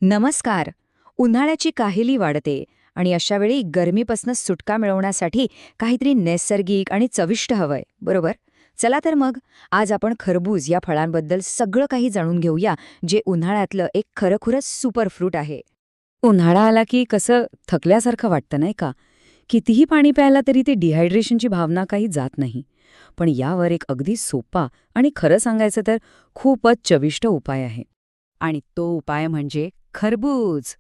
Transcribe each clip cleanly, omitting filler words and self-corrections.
नमस्कार. उन्हाळ्याची काहिली वाढते आणि अशा वेळी गरमीपासून सुटका मिळवण्यासाठी काहीतरी नैसर्गिक आणि चविष्ट हवंय, बरोबर? चला तर मग आज आपण खरबूज या फळांबद्दल सगळं काही जाणून घेऊया, जे उन्हाळ्यातलं एक खरंखुरंच सुपर फ्रूट आहे. उन्हाळा आला की कसं थकल्यासारखं वाटतं नाही का? कितीही पाणी प्यायला तरी ते डिहायड्रेशनची भावना काही जात नाही. पण यावर एक अगदी सोपा आणि खरं सांगायचं तर खूपच चविष्ट उपाय आहे. आणि तो उपाय म्हणजे खरबूज.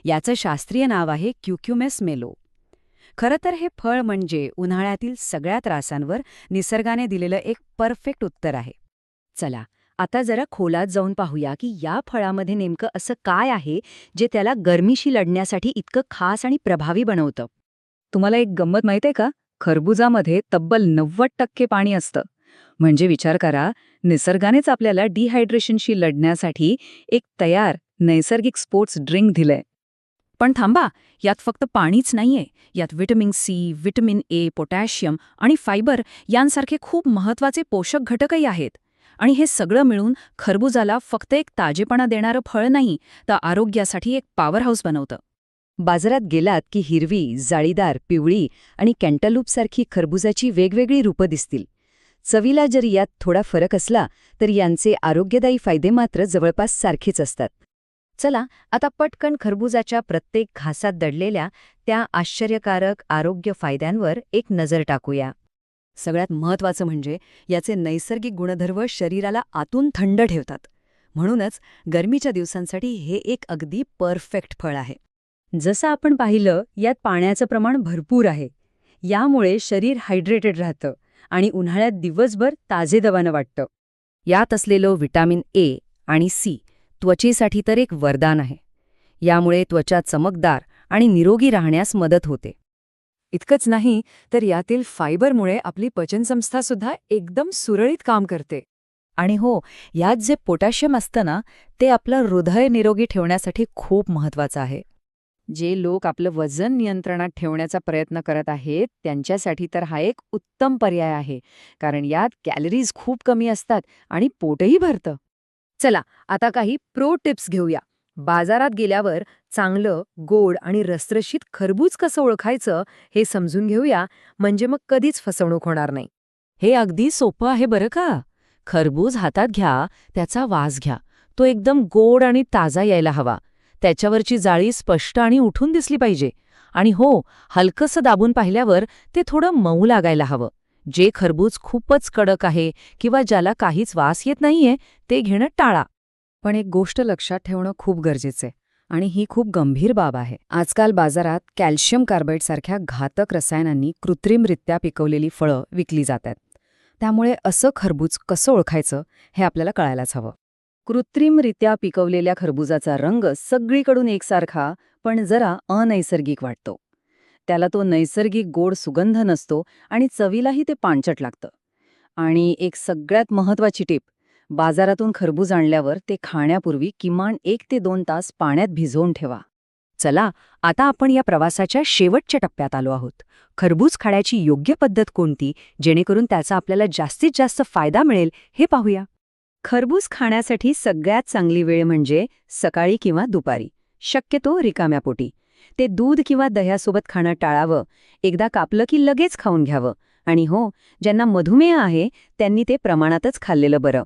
याचं शास्त्रीय नाव आहे क्युक्युमेस मेलो. खरं तर हे फळ म्हणजे उन्हाळ्यातील सगळ्या त्रासांवर निसर्गाने दिलेलं एक परफेक्ट उत्तर आहे. चला, आता जरा खोलात जाऊन पाहूया की या फळामध्ये नेमकं असं काय आहे, जे त्याला गरमीशी लढण्यासाठी इतकं खास आणि प्रभावी बनवतं. तुम्हाला एक गंमत माहित आहे का? खरबुजामध्ये तब्बल 90% पाणी असतं. म्हणजे विचार करा, निसर्गानेच आपल्याला डिहायड्रेशनशी लढण्यासाठी एक तयार नैसर्गिक स्पोर्ट्स ड्रिंक दिलंय. पण थांबा, यात फक्त पाणीच नाहीये. यात vitamin C, vitamin A, potassium आणि फायबर यांसारखे खूप महत्वाचे पोषक घटकही आहेत. आणि हे सगळं मिळून खरबुजाला फक्त एक ताजेपणा देणारं फळ नाही, तर आरोग्यासाठी एक पॉवर हाऊस बनवतं. बाजारात गेलात की हिरवी, जाळीदार, पिवळी आणि कॅन्टलूपसारखी खरबुजाची वेगवेगळी रूपं दिसतील. चवीला जरी यात थोडा फरक असला तर यांचे आरोग्यदायी फायदे मात्र जवळपास सारखेच असतात. चला, आता पटकन खरबुजाच्या प्रत्येक घासात दडलेल्या त्या आश्चर्यकारक आरोग्य फायद्यांवर एक नजर टाकूया. सगळ्यात महत्त्वाचं म्हणजे याचे नैसर्गिक गुणधर्म शरीराला आतून थंड ठेवतात. म्हणूनच गरमीच्या दिवसांसाठी हे एक अगदी परफेक्ट फळ आहे. जसं आपण पाहिलं, यात पाण्याचं प्रमाण भरपूर आहे. यामुळे शरीर हायड्रेटेड राहतं आणि उन्हाळ्यात दिवसभर ताजेतवानं वाटतं. यात असलेलं व्हिटॅमिन ए आणि सी त्वचेसाठी तर एक वरदान आहे. यामुळे त्वचा चमकदार आणि निरोगी राहण्यास मदत होते. इतकंच नाही तर यातील फायबरमुळे आपली पचनसंस्थासुद्धा एकदम सुरळीत काम करते. आणि हो, यात जे पोटॅशियम असतं ना, ते आपलं हृदय निरोगी ठेवण्यासाठी खूप महत्वाचं आहे. जे लोक आपलं वजन नियंत्रणात ठेवण्याचा प्रयत्न करत आहेत त्यांच्यासाठी तर हा एक उत्तम पर्याय आहे, कारण यात कॅलरीज खूप कमी असतात आणि पोटही भरतं. चला, आता काही प्रो टिप्स घेऊया. बाजारात गेल्यावर चांगलं, गोड आणि रसरशीत खरबूज कसं ओळखायचं हे समजून घेऊया, म्हणजे मग कधीच फसवणूक होणार नाही. हे अगदी सोपं आहे बरं का. खरबूज हातात घ्या, त्याचा वास घ्या. तो एकदम गोड आणि ताजा यायला हवा. त्याच्यावरची जाळी स्पष्ट आणि उठून दिसली पाहिजे. आणि हो, हलकंसं दाबून पाहिल्यावर ते थोडं मऊ लागायला हवं. जे खरबूज खूपच कडक आहे किंवा ज्याला काहीच वास येत नाहीये, ते घेणं टाळा. पण एक गोष्ट लक्षात ठेवणं खूप गरजेचं आहे, आणि ही खूप गंभीर बाब आहे. आजकाल बाजारात कॅल्शियम कार्बाईडसारख्या घातक रसायनांनी कृत्रिमरित्या पिकवलेली फळं विकली जातात. त्यामुळे असं खरबूज कसं ओळखायचं हे आपल्याला कळायलाच हवं. कृत्रिमरित्या पिकवलेल्या खरबुजाचा रंग सगळीकडून एकसारखा पण जरा अनैसर्गिक वाटतो. त्याला तो नैसर्गिक गोड सुगंध नसतो आणि चवीलाही ते पांचट लागतं. आणि एक सगळ्यात महत्त्वाची टीप, बाजारातून खरबूज आणल्यावर ते खाण्यापूर्वी किमान 1 ते 2 तास पाण्यात भिजवून ठेवा. चला, आता आपण या प्रवासाच्या शेवटच्या टप्प्यात आलो आहोत. खरबूज खाण्याची योग्य पद्धत कोणती, जेणेकरून त्याचा आपल्याला जास्तीत जास्त फायदा मिळेल हे पाहूया. खरबूज खाण्यासाठी सगळ्यात चांगली वेळ म्हणजे सकाळी किंवा दुपारी, शक्यतो रिकाम्या पोटी. ते दूध किंवा दह्यासोबत खाणं टाळावं. एकदा कापलं की लगेच खाऊन घ्यावं. आणि हो, ज्यांना मधुमेह आहे त्यांनी ते प्रमाणातच खाल्लेलं बरं.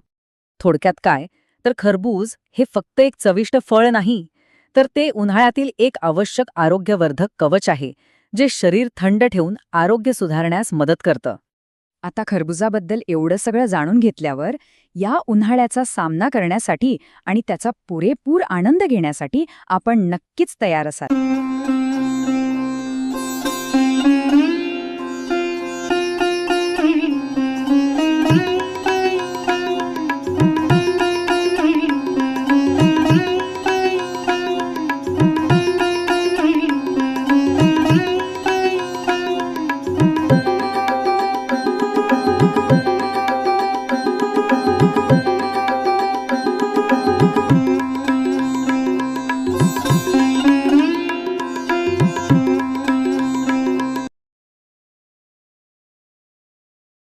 थोडक्यात काय, तर खरबूज हे फक्त एक चविष्ट फळ नाही, तर ते उन्हाळ्यातील एक आवश्यक आरोग्यवर्धक कवच आहे, जे शरीर थंड ठेवून आरोग्य सुधारण्यास मदत करतं. आता खरबुजाबद्दल एवढं सगळं जाणून घेतल्यावर या उन्हाळ्याचा सामना करण्यासाठी आणि त्याचा पुरेपूर आनंद घेण्यासाठी आपण नक्कीच तयार असाल.